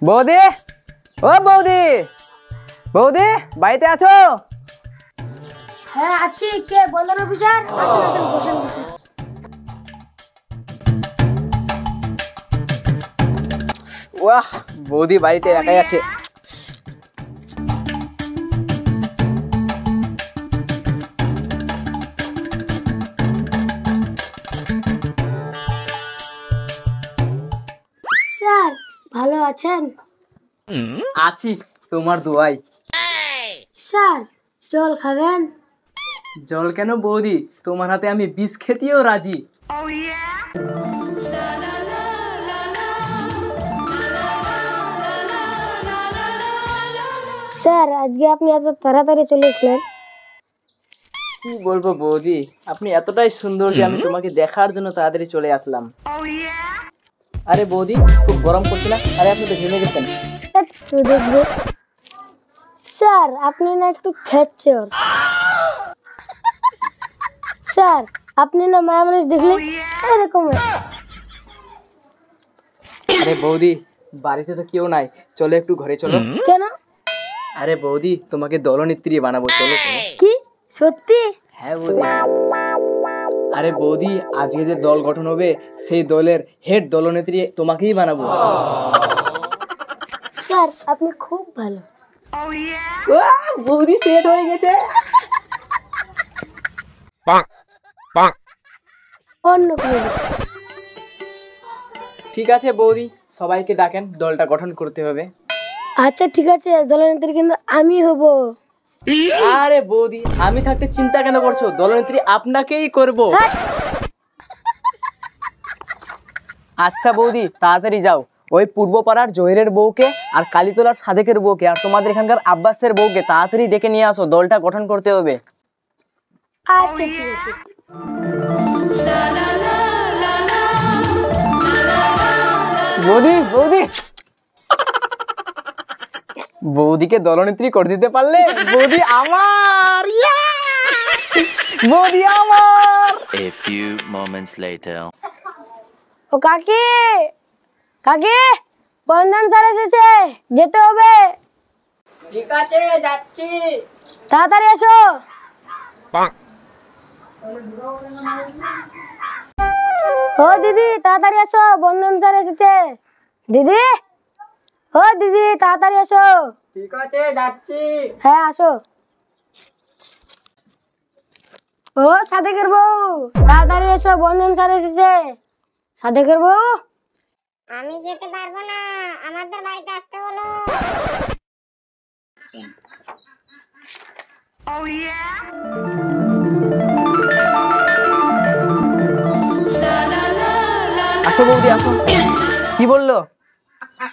বৌদি, ও বৌদি, বৌদি বাড়িতে আছো? হ্যাঁ আছি। কে বলেন অফিসার? আসেন আসেন বসেন। ওয়াহ, বৌদি বাড়িতে একাই আছে। স্যার ভালো আছেন? আছি তোমার দোয়াই। স্যার জল খাবেন? জল কেন বৌদি, তোমার হাতে আমি বিষ খেতেও রাজি। স্যার আজকে আপনি এত তাড়াতাড়ি চলে এসলেন? কি বলবো বৌদি, আপনি এতটাই সুন্দর যে আমি তোমাকে দেখার জন্য তাড়াতাড়ি চলে আসলাম। আরে বৌদি খুব গরম করছে না? আরে আপনি তো ঘেমে গেছেন। একটু দেখবো। স্যার আপনি না একটু খেচ্ছেন। স্যার আপনি না মায়া মানুষ দেখলে এরকম হয়। আরে বৌদি বাড়িতে তো কেউ নাই, চলো একটু ঘরে চলো। কেন? আরে বৌদি তোমাকে দলনেত্রী বানাবো, চলো চলো। কি সত্যি? হ্যাঁ বৌদি। আরে বৌদি আজকে যে দল গঠন হবে সেই দলের হেড দলনেত্রী তোমাকেই বানাবো। স্যার আপনি খুব ভালো। বৌদি সেট হয়ে গেছে। অন্য কোনো। ঠিক আছে বৌদি, সবাইকে ডাকেন, দলটা গঠন করতে হবে। আচ্ছা ঠিক আছে, দলনেত্রী কিন্তু আমি হব। আরে বৌদি আমি থাকতে চিন্তা কেন করছো, দলনেত্রী আপনাকেই করব। আচ্ছা বৌদি তাড়াতাড়ি যাও, ওই পূর্বপাড়ার জহিরের বউকে আর কালীতলার সাদেকের বউকে আর তোমাদের এখানকার আব্বাসের বউকে তাড়াতাড়ি ডেকে নিয়ে আসো, দলটা গঠন করতে হবে। আচ্ছা ঠিক আছে। বৌদি বৌদি বৌদিকে দলনেত্রী করে দিতে পারলে বৌদি আমার, বৌদি আমার। A few moments later. ও কাকি, কাকি বন্ধন স্যার এসেছে, যেতে হবে। ঠিক আছে যাচ্ছি। তাড়াতাড়ি এসো। ও দিদি তাড়াতাড়ি এসো, বন্ধন স্যার এসেছে। দিদি, ও দিদি তাড়াতাড়ি এসো। ঠিক আছে যাচ্ছি। হ্যাঁ আসো। ও সাদেকের বউ তাড়াতাড়ি এসো, বন্ধন স্যার এসেছে। সাদেকের বউ, আমি যেতে পারবো না, আমাদের বাড়িতে আসতে বলো। আসো বৌদি আসো। কি বললো?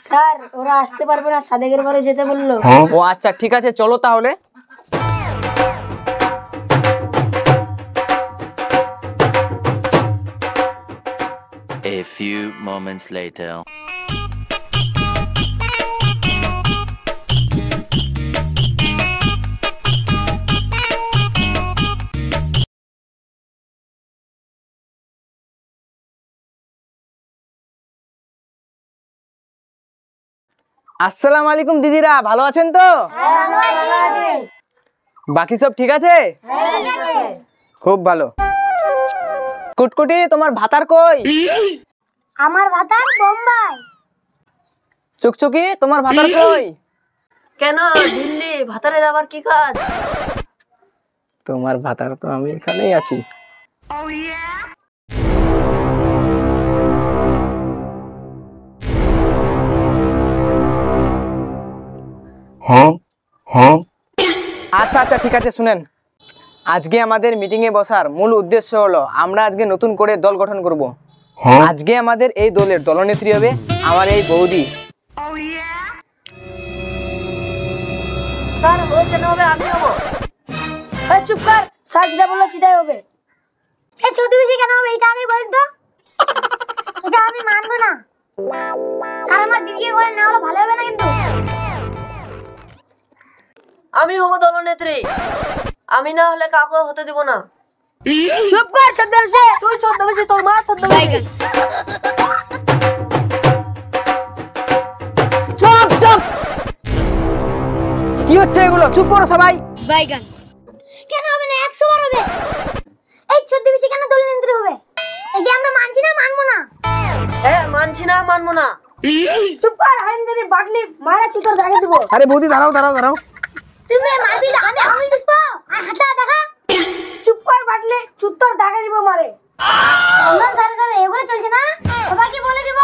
স্যার ওরা আসতে পারবে না, সাদেকের বাড়ি যেতে বললো। ও আচ্ছা ঠিক আছে চলো তাহলে। A few moments later. আসসালামু আলাইকুম দিদিরা, ভালো আছেন তো? বাকি সব ঠিক আছে? খুব ভালো। কুটকুটি তোমার ভাতার কই? আমার ভাতা বোম্বাই। চুকচুকি তোমার ভাতার কই? কেন দিল্লি? ভাতারের আবার কি কাজ? তোমার ভাতার তো আমি এখানেই আছি। আচ্ছা আচ্ছা ঠিক আছে শুনেন, আজকে আমাদের মিটিং এ বসার মূল উদ্দেশ্য হলো আমরা আজকে নতুন করে দল গঠন করব। আজকে আমাদের এই দলের দলনেত্রী হবে আমার এই বৌদি। স্যার ও যেন হবে আমি হবো। এই চুপ কর, স্যার যেটা বললো সেটাই হবে। এই ছদ্মবেশী কেন হবে এটা আগে বলেন তো। এটা আমি মানবো না। স্যার আমার দিদিকে করে না হলে ভালো হবে না কিন্তু। আমি হবো দলনেত্রী, আমি না হলে কাউকে হতে দিব না। চুপ কর ছদ্মবেশী। তুই ছদ্মবেশী, তোর মা ছদ্মবেশী। চুপ চুপ, কি হচ্ছে এগুলো? চুপ করো সবাই। কেন হবে না? 100 বার হবে। এই ছদ্মবেশী কেন দলনেত্রী হবে? একে আমরা মানছি না, মানবো না। হ্যাঁ মানছি না, মানবো না। চুপ কর, আমি যদি বাটলি মারা চুতর দেখে দিব। আরে বৌদি দাঁড়াও দাঁড়াও দাঁড়াও। তুমি মারবি না, আমি আঙুল দিসবো আর হাতটা দেখা। চুপ কর বাটলি, চুতর দেখে দিব মারে। বন্ধন সারে সারে এগুলো চলছে না, সবাইকে বলে দিব।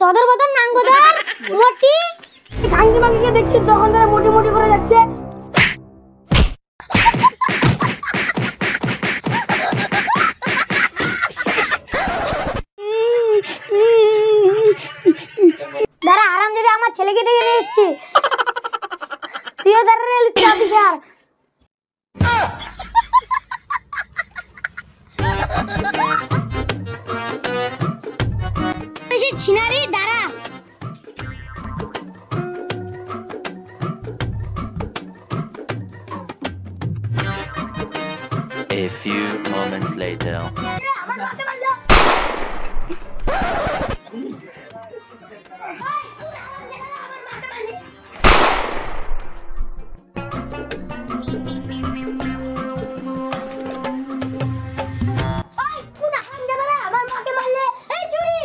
চদর বদন নাং বদন মোটি কাঙ্গি মাঙ্গিকে দেখছি তখন ধরে মোটি মোটি করে যাচ্ছে। দাঁড়া, আরাম যদি আমার ছেলেকে ডেকে নিয়ে এসছি। তুইও দাঁড়া রে লুচ্চা অফিসার। ছিনারি দাঁড়া। A few moments later. আমার মাকে মারলো। ওই কোন হারামজাদারা আমার মাকে মারলে? এই চুরি!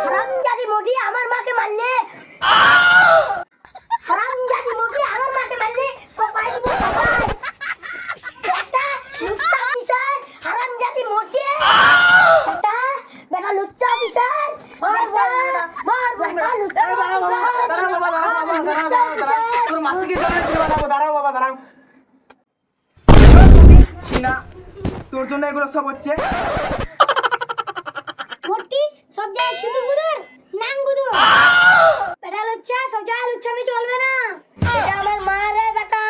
হারামজাদি মোটি আমার মাকে মারলে। হারামজাদি মোটি আমার মাকে মারলে। কপাই দিব কপাই। বেটা লুচ্চা অফিসার, হারামজাদি মোটি। বেটা লুচ্চা অফিসার। মার বেটা লুচ্চা তোর মাসিকে দলনেত্রী বানাবো। দাঁড়াও বাবা দাঁড়াও। ছিনা, তোর জন্য এগুলো সব হচ্ছে। মোটি সব জায়গায় শুধু গুদুর নাং গুদুর। বেটা লুচ্চা, সব জায়গায় লুচ্চামি চলবে না। এটা আমার মা রে বেটা।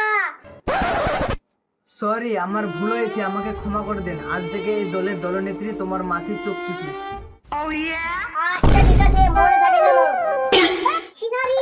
সরি, আমার ভুল হয়েছে, আমাকে ক্ষমা করে দেন। আজ থেকে এই দলের দলনেত্রী তোমার মাসির চোখ চুপি। আচ্ছা ঠিক আছে, মনে থাকে যেন। ছিনারি